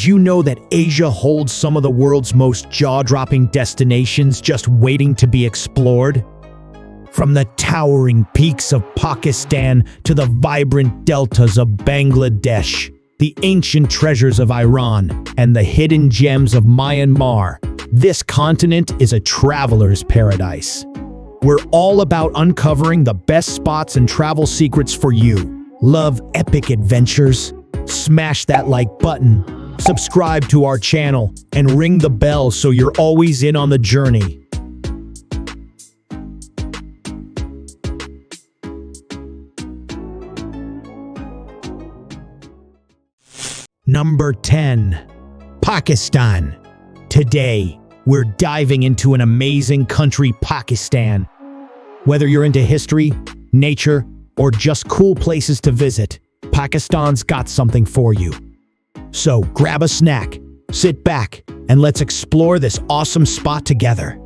Did you know that Asia holds some of the world's most jaw-dropping destinations just waiting to be explored? From the towering peaks of Pakistan to the vibrant deltas of Bangladesh, the ancient treasures of Iran, and the hidden gems of Myanmar, this continent is a traveler's paradise. We're all about uncovering the best spots and travel secrets for you. Love epic adventures? Smash that like button, subscribe to our channel, and ring the bell so you're always in on the journey. Number 10. Pakistan. Today, we're diving into an amazing country, Pakistan. Whether you're into history, nature, or just cool places to visit, Pakistan's got something for you. So grab a snack, sit back, and let's explore this awesome spot together.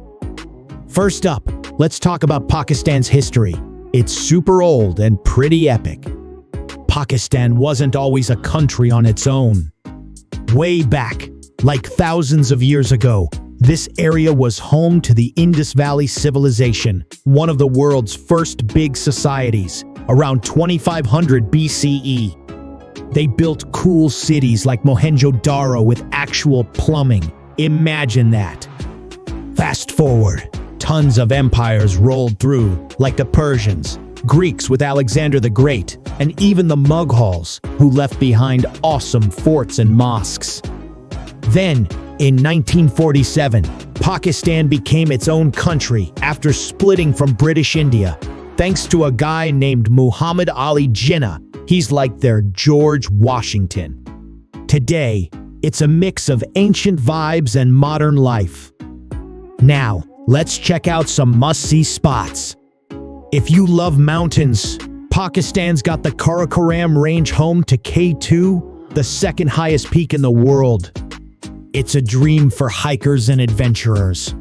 First up, let's talk about Pakistan's history. It's super old and pretty epic. Pakistan wasn't always a country on its own. Way back, like thousands of years ago, this area was home to the Indus Valley Civilization, one of the world's first big societies, around 2500 BCE. They built cool cities like Mohenjo-Daro with actual plumbing. Imagine that. Fast forward, tons of empires rolled through, like the Persians, Greeks with Alexander the Great, and even the Mughals, who left behind awesome forts and mosques. Then, in 1947, Pakistan became its own country after splitting from British India, thanks to a guy named Muhammad Ali Jinnah. He's like their George Washington. Today, it's a mix of ancient vibes and modern life. Now, let's check out some must-see spots. If you love mountains, Pakistan's got the Karakoram Range, home to K2, the second highest peak in the world. It's a dream for hikers and adventurers.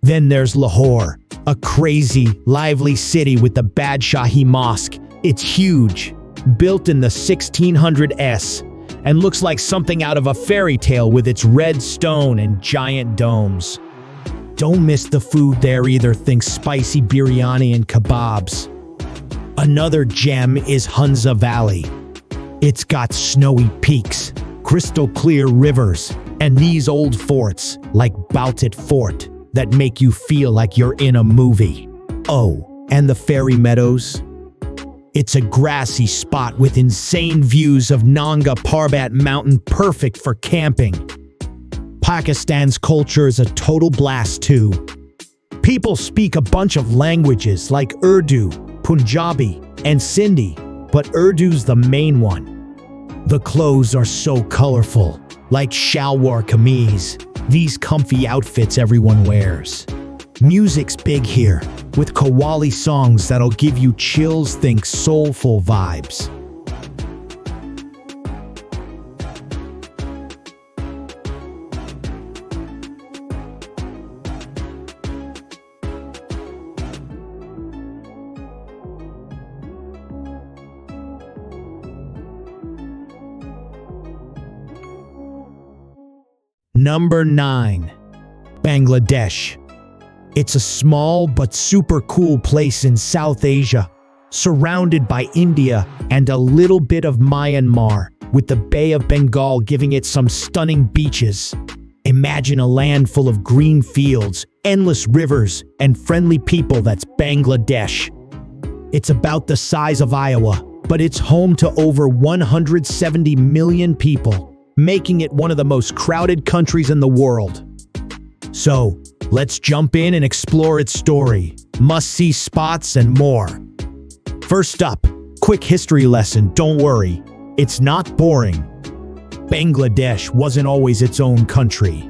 Then there's Lahore, a crazy, lively city with the Badshahi Mosque. It's huge, built in the 1600s, and looks like something out of a fairy tale with its red stone and giant domes. Don't miss the food there either. Think spicy biryani and kebabs. Another gem is Hunza Valley. It's got snowy peaks, crystal clear rivers, and these old forts, like Baltit Fort, that make you feel like you're in a movie. Oh, and the Fairy Meadows? It's a grassy spot with insane views of Nanga Parbat Mountain, perfect for camping. Pakistan's culture is a total blast too. People speak a bunch of languages like Urdu, Punjabi, and Sindhi, but Urdu's the main one. The clothes are so colorful, like shalwar kameez, these comfy outfits everyone wears. Music's big here, with Qawwali songs that'll give you chills. Think soulful vibes. Number 9. Bangladesh. It's a small but super cool place in South Asia, surrounded by India and a little bit of Myanmar, with the Bay of Bengal giving it some stunning beaches. Imagine a land full of green fields, endless rivers, and friendly people. That's Bangladesh. It's about the size of Iowa, but it's home to over 170 million people, making it one of the most crowded countries in the world. So, let's jump in and explore its story, must-see spots, and more. First up, quick history lesson. Don't worry, it's not boring. Bangladesh wasn't always its own country.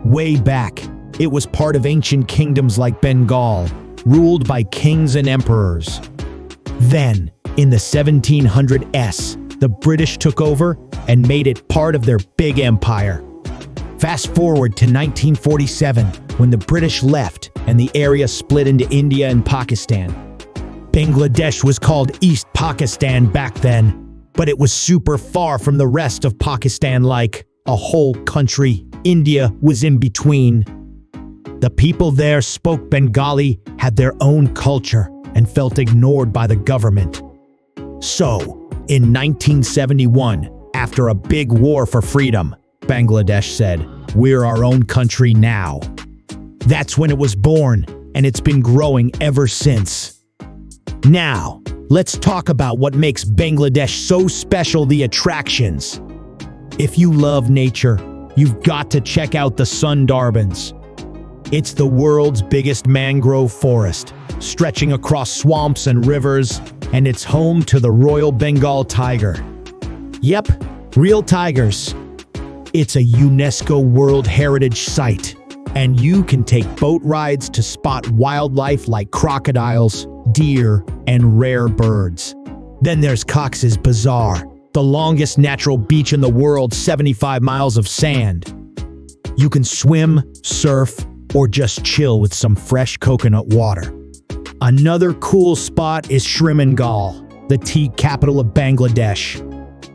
Way back, it was part of ancient kingdoms like Bengal, ruled by kings and emperors. Then, in the 1700s, the British took over and made it part of their big empire. Fast forward to 1947, when the British left and the area split into India and Pakistan. Bangladesh was called East Pakistan back then, but it was super far from the rest of Pakistan, like a whole country. India was in between. The people there spoke Bengali, had their own culture, and felt ignored by the government. So, in 1971, after a big war for freedom, Bangladesh said, "We're our own country now." That's when it was born, and it's been growing ever since. Now, let's talk about what makes Bangladesh so special, the attractions. If you love nature, you've got to check out the Sundarbans. It's the world's biggest mangrove forest, stretching across swamps and rivers, and it's home to the Royal Bengal tiger. Yep, real tigers. It's a UNESCO World Heritage Site, and you can take boat rides to spot wildlife like crocodiles, deer, and rare birds. Then there's Cox's Bazar, the longest natural beach in the world, 75 miles of sand. You can swim, surf, or just chill with some fresh coconut water. Another cool spot is Shrimangal, the tea capital of Bangladesh.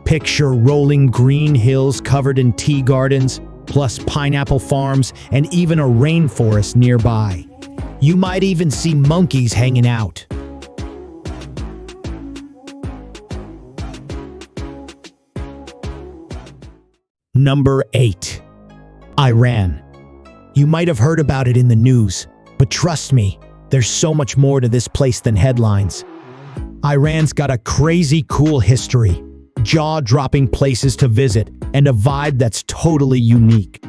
Picture rolling green hills covered in tea gardens, plus pineapple farms, and even a rainforest nearby. You might even see monkeys hanging out. Number 8. Iran. You might have heard about it in the news, but trust me, there's so much more to this place than headlines. Iran's got a crazy cool history, jaw-dropping places to visit, and a vibe that's totally unique.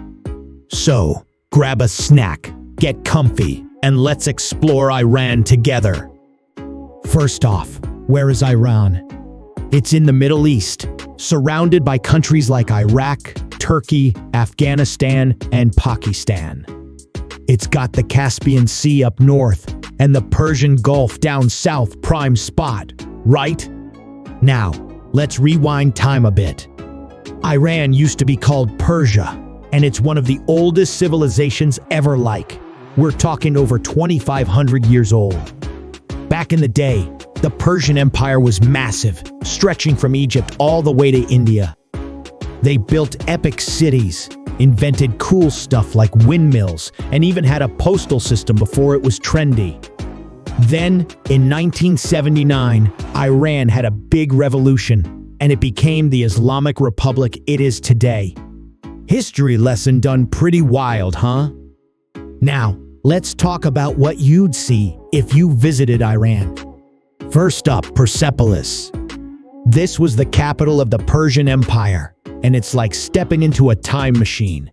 So, grab a snack, get comfy, and let's explore Iran together. First off, where is Iran? It's in the Middle East, surrounded by countries like Iraq, Turkey, Afghanistan, and Pakistan. It's got the Caspian Sea up north and the Persian Gulf down south, prime spot, right? Now, let's rewind time a bit. Iran used to be called Persia, and it's one of the oldest civilizations ever. We're talking over 2,500 years old. Back in the day, the Persian Empire was massive, stretching from Egypt all the way to India. They built epic cities, invented cool stuff like windmills, and even had a postal system before it was trendy. Then, in 1979, Iran had a big revolution, and it became the Islamic Republic it is today. History lesson done pretty wild, huh? Now, let's talk about what you'd see if you visited Iran. First up, Persepolis. This was the capital of the Persian Empire, and it's like stepping into a time machine.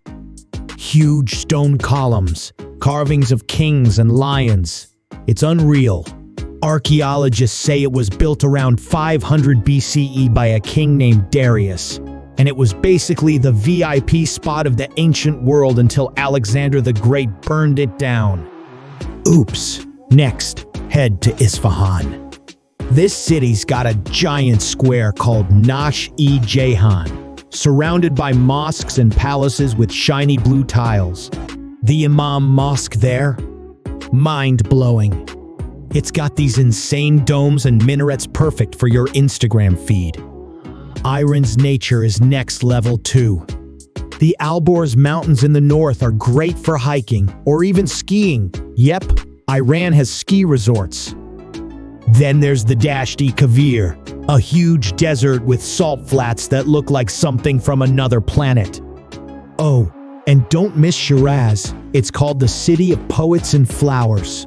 Huge stone columns, carvings of kings and lions. It's unreal. Archaeologists say it was built around 500 BCE by a king named Darius, and it was basically the VIP spot of the ancient world until Alexander the Great burned it down. Oops. Next, head to Isfahan. This city's got a giant square called Nash-e-Jahan, surrounded by mosques and palaces with shiny blue tiles. The Imam Mosque there? Mind-blowing. It's got these insane domes and minarets, perfect for your Instagram feed. Iran's nature is next level too. The Alborz Mountains in the north are great for hiking or even skiing. Yep, Iran has ski resorts. Then there's the Dasht-e-Kavir, a huge desert with salt flats that look like something from another planet. Oh, and don't miss Shiraz. It's called the City of Poets and Flowers.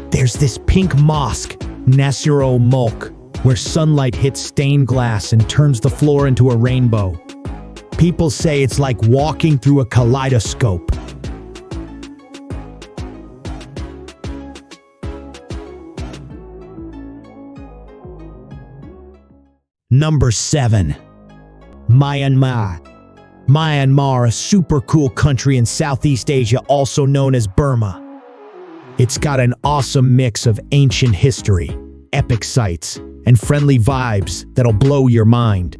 There's this pink mosque, Nasir-ul-Mulk, where sunlight hits stained glass and turns the floor into a rainbow. People say it's like walking through a kaleidoscope. Number 7. Myanmar. Myanmar, a super cool country in Southeast Asia, also known as Burma. It's got an awesome mix of ancient history, epic sites, and friendly vibes that'll blow your mind.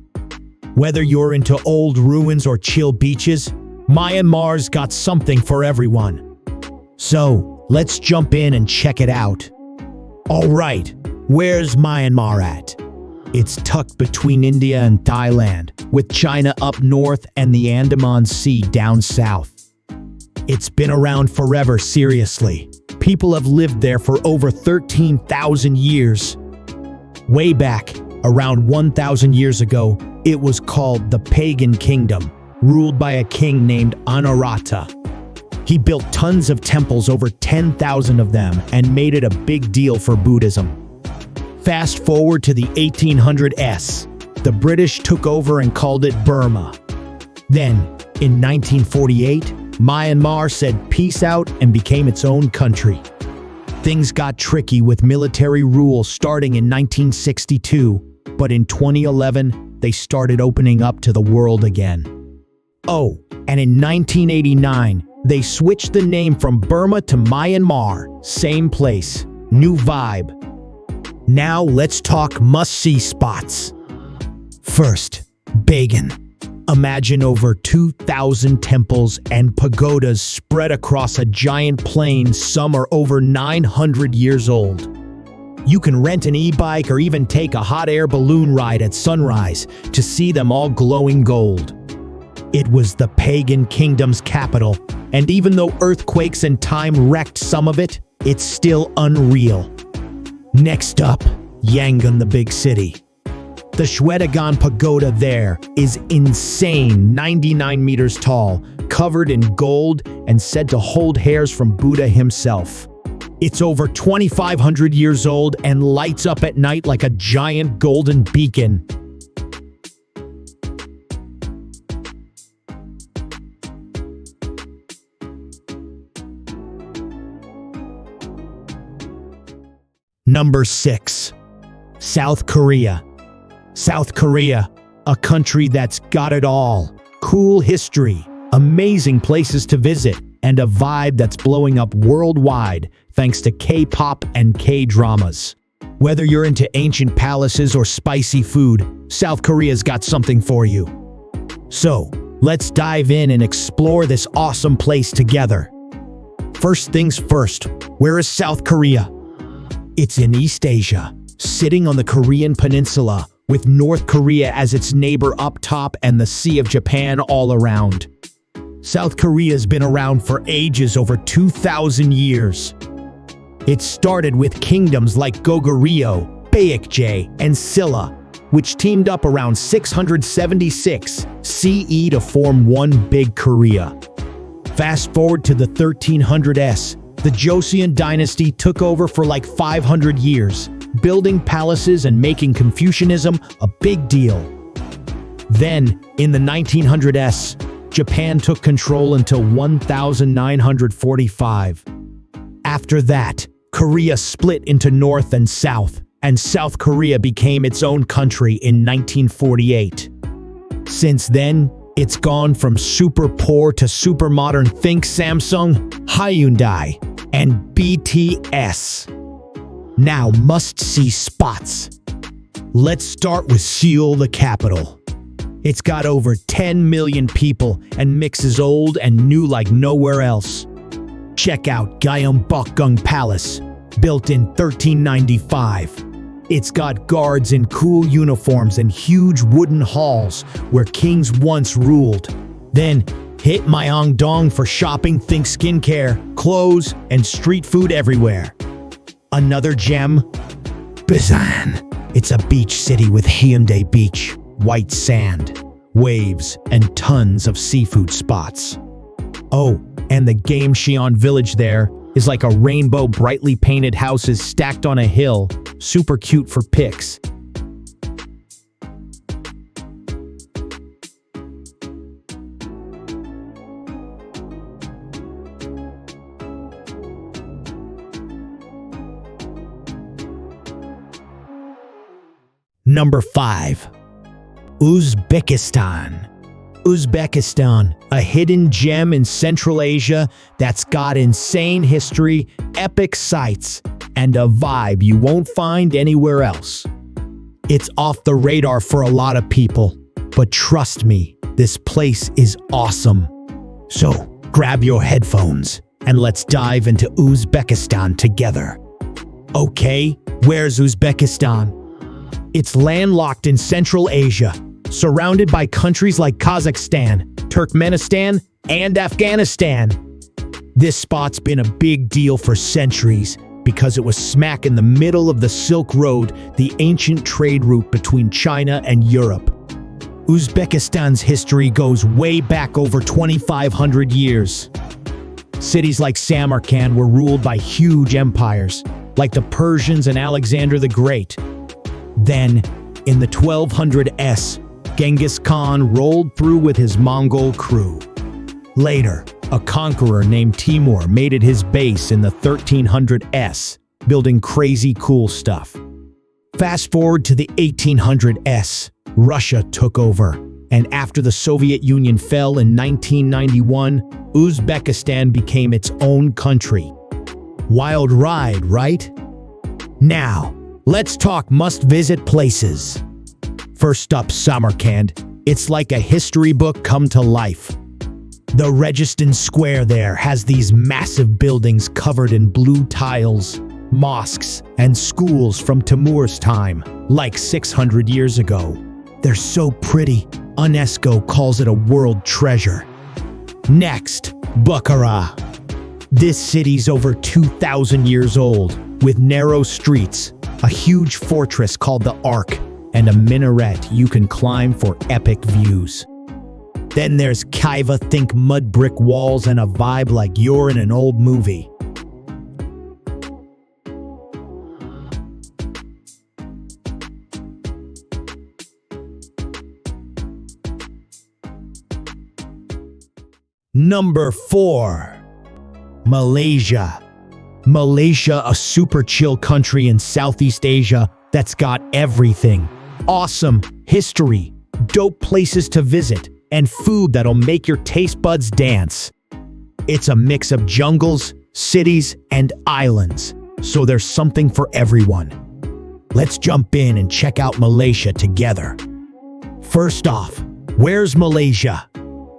Whether you're into old ruins or chill beaches, Myanmar's got something for everyone. So, let's jump in and check it out. Alright, where's Myanmar at? It's tucked between India and Thailand, with China up north and the Andaman Sea down south. It's been around forever, seriously. People have lived there for over 13,000 years. Way back, around 1,000 years ago, it was called the Pagan Kingdom, ruled by a king named Anurata. He built tons of temples, over 10,000 of them, and made it a big deal for Buddhism. Fast forward to the 1800s, the British took over and called it Burma. Then, in 1948, Myanmar said peace out and became its own country. Things got tricky with military rule starting in 1962, but in 2011, they started opening up to the world again. Oh, and in 1989, they switched the name from Burma to Myanmar. Same place, new vibe. Now let's talk must-see spots. First, Bagan. Imagine over 2,000 temples and pagodas spread across a giant plain. Some are over 900 years old. You can rent an e-bike or even take a hot air balloon ride at sunrise to see them all glowing gold. It was the pagan kingdom's capital, and even though earthquakes and time wrecked some of it, it's still unreal. Next up, Yangon, the big city. The Shwedagon Pagoda there is insane, 99 meters tall, covered in gold and said to hold hairs from Buddha himself. It's over 2,500 years old and lights up at night like a giant golden beacon. Number 6. South Korea. South Korea, a country that's got it all. Cool history, amazing places to visit, and a vibe that's blowing up worldwide thanks to K-pop and K-dramas. Whether you're into ancient palaces or spicy food, South Korea's got something for you. So, let's dive in and explore this awesome place together. First things first, where is South Korea? It's in East Asia, sitting on the Korean peninsula, with North Korea as its neighbor up top and the Sea of Japan all around. South Korea's been around for ages, over 2,000 years. It started with kingdoms like Goguryeo, Baekje, and Silla, which teamed up around 676 CE to form one big Korea. Fast forward to the 1300s, the Joseon dynasty took over for like 500 years, building palaces and making Confucianism a big deal. Then, in the 1900s, Japan took control until 1945. After that, Korea split into North and South, and South Korea became its own country in 1948. Since then, it's gone from super poor to super modern. Think Samsung, Hyundai, and BTS. Now, must-see spots. Let's start with Seoul, the capital. It's got over 10 million people and mixes old and new like nowhere else. Check out Gyeongbokgung Palace, built in 1395. It's got guards in cool uniforms and huge wooden halls where kings once ruled. Then, hit Myeongdong for shopping. Think skincare, clothes, and street food everywhere. Another gem, Busan. It's a beach city with Hyundai Beach, white sand, waves, and tons of seafood spots. Oh, and the Gaemcheon village there is like a rainbow, brightly painted houses stacked on a hill, super cute for pics. Number 5. Uzbekistan. Uzbekistan, a hidden gem in Central Asia that's got insane history, epic sights, and a vibe you won't find anywhere else. It's off the radar for a lot of people, but trust me, this place is awesome. So, grab your headphones and let's dive into Uzbekistan together. Okay, where's Uzbekistan? It's landlocked in Central Asia, surrounded by countries like Kazakhstan, Turkmenistan, and Afghanistan. This spot's been a big deal for centuries because it was smack in the middle of the Silk Road, the ancient trade route between China and Europe. Uzbekistan's history goes way back over 2,500 years. Cities like Samarkand were ruled by huge empires, like the Persians and Alexander the Great. Then, in the 1200s, Genghis Khan rolled through with his Mongol crew. Later, a conqueror named Timur made it his base in the 1300s, building crazy cool stuff. Fast forward to the 1800s, Russia took over, and after the Soviet Union fell in 1991, Uzbekistan became its own country. Wild ride, right? Now, let's talk must-visit places. First up, Samarkand. It's like a history book come to life. The Registan Square there has these massive buildings covered in blue tiles, mosques, and schools from Timur's time, like 600 years ago. They're so pretty, UNESCO calls it a world treasure. Next, Bukhara. This city's over 2,000 years old, with narrow streets, a huge fortress called the Ark, and a minaret you can climb for epic views. Then there's Khiva, think mud brick walls and a vibe like you're in an old movie. Number 4. Malaysia. Malaysia, a super chill country in Southeast Asia that's got everything. Awesome history, dope places to visit, and food that'll make your taste buds dance. It's a mix of jungles, cities, and islands, so there's something for everyone. Let's jump in and check out Malaysia together. First off, where's Malaysia?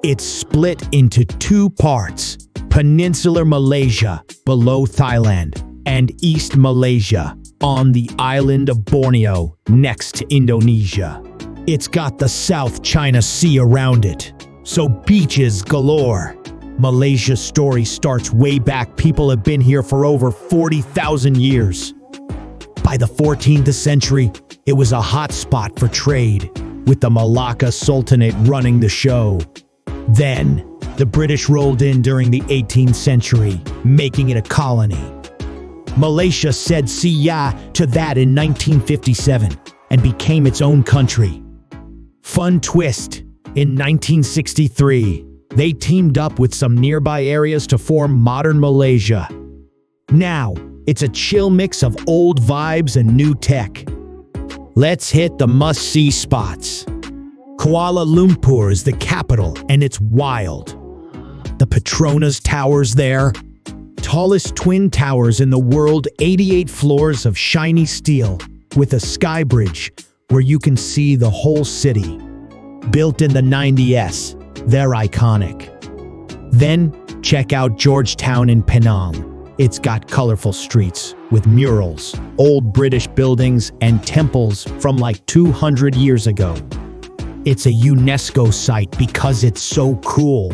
It's split into two parts: Peninsular Malaysia, below Thailand, and East Malaysia, on the island of Borneo, next to Indonesia. It's got the South China Sea around it, so beaches galore. Malaysia's story starts way back. People have been here for over 40,000 years. By the 14th century, it was a hot spot for trade, with the Malacca Sultanate running the show. Then, the British rolled in during the 18th century, making it a colony. Malaysia said see ya to that in 1957 and became its own country. Fun twist, in 1963, they teamed up with some nearby areas to form modern Malaysia. Now, it's a chill mix of old vibes and new tech. Let's hit the must-see spots. Kuala Lumpur is the capital, and it's wild. The Petronas Towers there, tallest twin towers in the world, 88 floors of shiny steel, with a sky bridge where you can see the whole city. Built in the 90s, they're iconic. Then, check out Georgetown in Penang. It's got colorful streets with murals, old British buildings, and temples from like 200 years ago. It's a UNESCO site because it's so cool.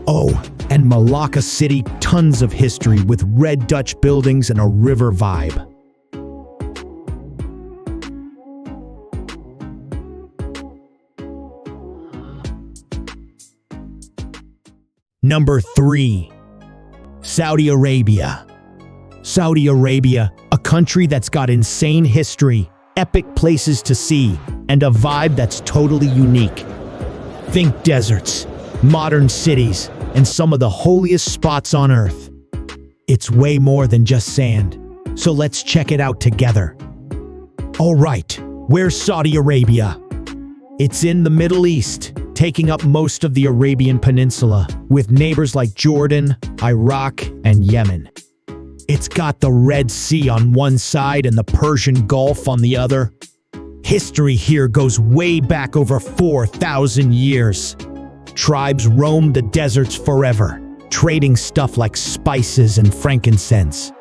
Oh, and Malacca City, tons of history with red Dutch buildings and a river vibe. Number 3. Saudi Arabia. Saudi Arabia, a country that's got insane history, epic places to see, and a vibe that's totally unique. Think deserts, modern cities, and some of the holiest spots on earth. It's way more than just sand, so let's check it out together. All right, where's Saudi Arabia? It's in the Middle East, taking up most of the Arabian Peninsula, with neighbors like Jordan, Iraq, and Yemen. It's got the Red Sea on one side and the Persian Gulf on the other. History here goes way back over 4,000 years. Tribes roamed the deserts forever, trading stuff like spices and frankincense.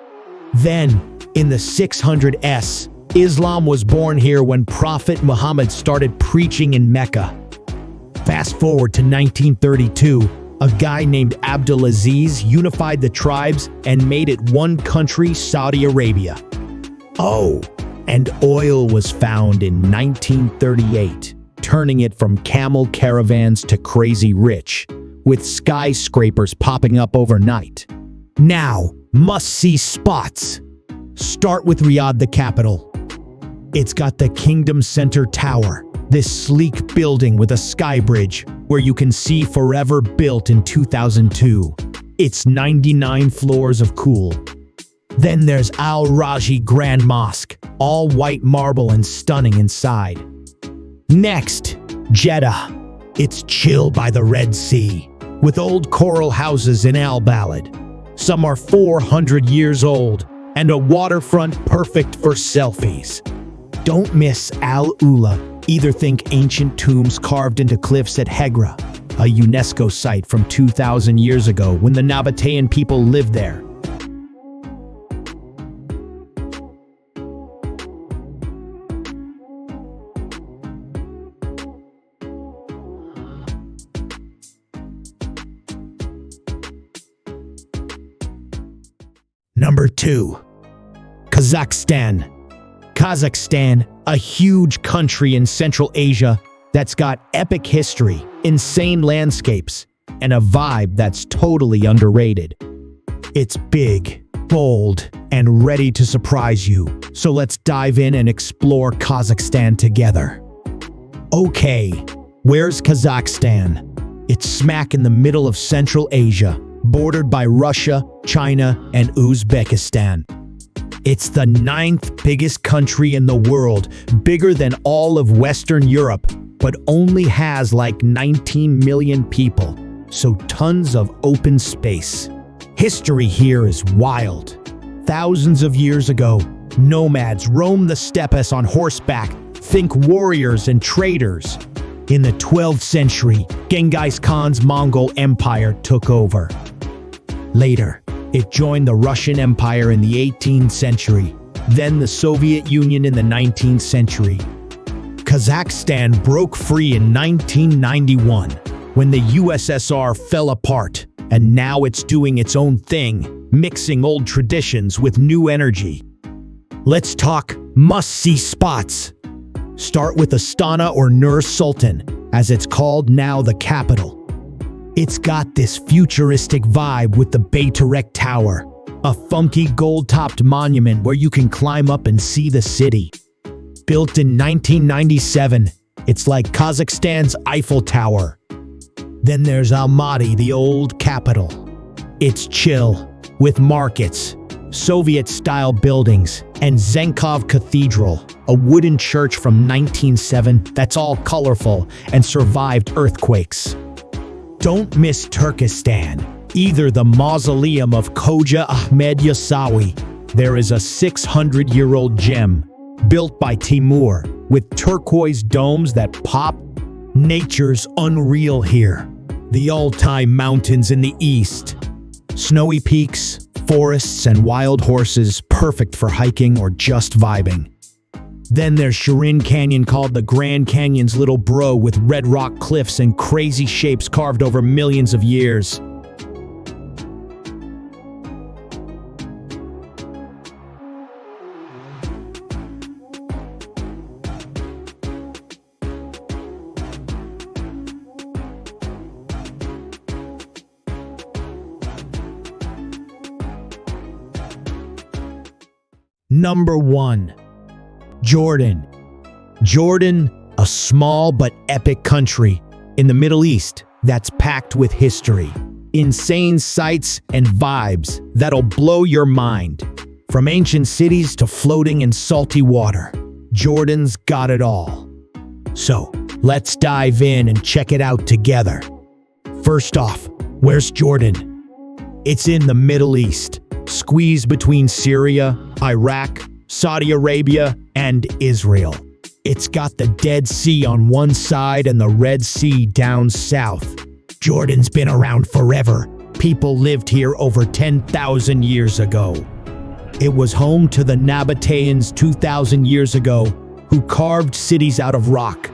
Then, in the 600s, Islam was born here when Prophet Muhammad started preaching in Mecca. Fast forward to 1932, a guy named Abdulaziz unified the tribes and made it one country, Saudi Arabia. Oh, and oil was found in 1938, turning it from camel caravans to crazy rich, with skyscrapers popping up overnight. Now, must-see spots. Start with Riyadh, the capital. It's got the Kingdom Center Tower, this sleek building with a sky bridge where you can see forever, built in 2002. It's 99 floors of cool. Then there's Al Raji Grand Mosque, all white marble and stunning inside. Next, Jeddah. It's chill by the Red Sea, with old coral houses in Al Balad. Some are 400 years old, and a waterfront perfect for selfies. Don't miss Al Ula. Either think ancient tombs carved into cliffs at Hegra, a UNESCO site from 2,000 years ago when the Nabatean people lived there. Number 2. Kazakhstan. Kazakhstan, a huge country in Central Asia that's got epic history, insane landscapes, and a vibe that's totally underrated. It's big, bold, and ready to surprise you, so let's dive in and explore Kazakhstan together. Okay, where's Kazakhstan? It's smack in the middle of Central Asia, bordered by Russia, China, and Uzbekistan. It's the 9th biggest country in the world, bigger than all of Western Europe, but only has like 19 million people, so tons of open space. History here is wild. Thousands of years ago, nomads roamed the steppes on horseback, think warriors and traders. In the 12th century, Genghis Khan's Mongol Empire took over. Later, it joined the Russian Empire in the 18th century, then the Soviet Union in the 19th century. Kazakhstan broke free in 1991 when the USSR fell apart, and now it's doing its own thing, mixing old traditions with new energy. Let's talk must-see spots. Start with Astana, or Nur Sultan, as it's called now, the capital. It's got this futuristic vibe with the Bayturek Tower, a funky gold-topped monument where you can climb up and see the city. Built in 1997, it's like Kazakhstan's Eiffel Tower. Then there's Almaty, the old capital. It's chill, with markets, Soviet-style buildings, and Zenkov Cathedral, a wooden church from 1907 that's all colorful and survived earthquakes. Don't miss Turkestan, either the mausoleum of Khoja Ahmed Yasawi. There is a 600-year-old gem, built by Timur, with turquoise domes that pop. Nature's unreal here. The Altai Mountains in the east. Snowy peaks, forests, and wild horses, perfect for hiking or just vibing. Then there's Shirin Canyon, called the Grand Canyon's little bro, with red rock cliffs and crazy shapes carved over millions of years. Number 1. Jordan. Jordan, a small but epic country in the Middle East that's packed with history, insane sights, and vibes that'll blow your mind. From ancient cities to floating in salty water, Jordan's got it all. So, let's dive in and check it out together. First off, where's Jordan? It's in the Middle East, squeezed between Syria, Iraq, Saudi Arabia, and Israel. It's got the Dead Sea on one side and the Red Sea down south. Jordan's been around forever. People lived here over 10,000 years ago. It was home to the Nabateans 2,000 years ago, who carved cities out of rock.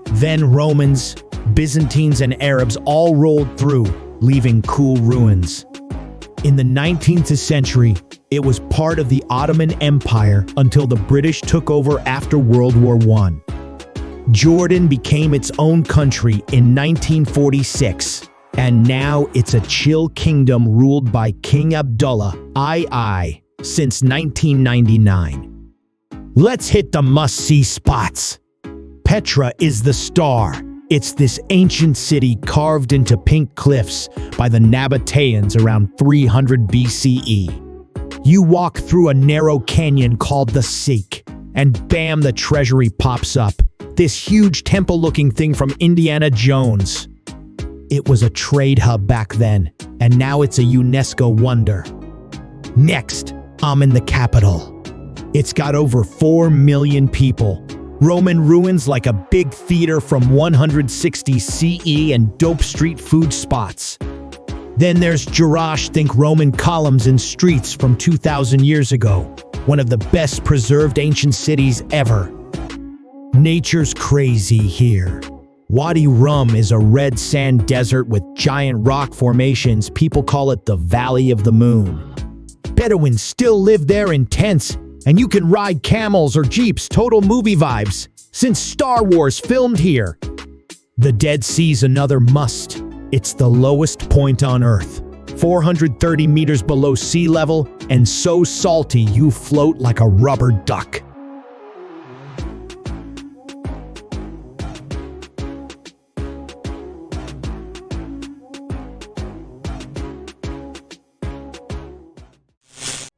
Then Romans, Byzantines, and Arabs all rolled through, leaving cool ruins. In the 19th century, it was part of the Ottoman Empire until the British took over after World War I. Jordan became its own country in 1946, and now it's a chill kingdom ruled by King Abdullah II since 1999. Let's hit the must-see spots. Petra is the star. It's this ancient city carved into pink cliffs by the Nabateans around 300 BCE. You walk through a narrow canyon called the Sikh, and bam, the treasury pops up. This huge temple-looking thing from Indiana Jones. It was a trade hub back then, and now it's a UNESCO wonder. Next, I'm in the capital. It's got over 4 million people. Roman ruins like a big theater from 160 CE and dope street food spots. Then there's Jerash, think Roman columns and streets from 2,000 years ago. One of the best preserved ancient cities ever. Nature's crazy here. Wadi Rum is a red sand desert with giant rock formations. People call it the Valley of the Moon. Bedouins still live there in tents, and you can ride camels or jeeps, total movie vibes, since Star Wars filmed here. The Dead Sea's another must. It's the lowest point on Earth, 430 meters below sea level, and so salty you float like a rubber duck.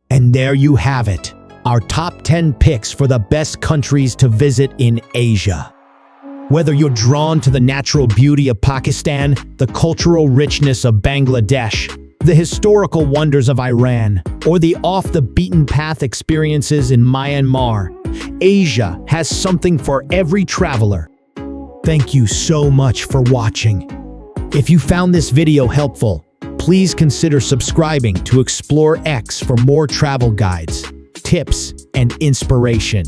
And there you have it, our top 10 picks for the best countries to visit in Asia. Whether you're drawn to the natural beauty of Pakistan, the cultural richness of Bangladesh, the historical wonders of Iran, or the off-the-beaten-path experiences in Myanmar, Asia has something for every traveler. Thank you so much for watching. If you found this video helpful, please consider subscribing to Explore X for more travel guides, tips, and inspiration.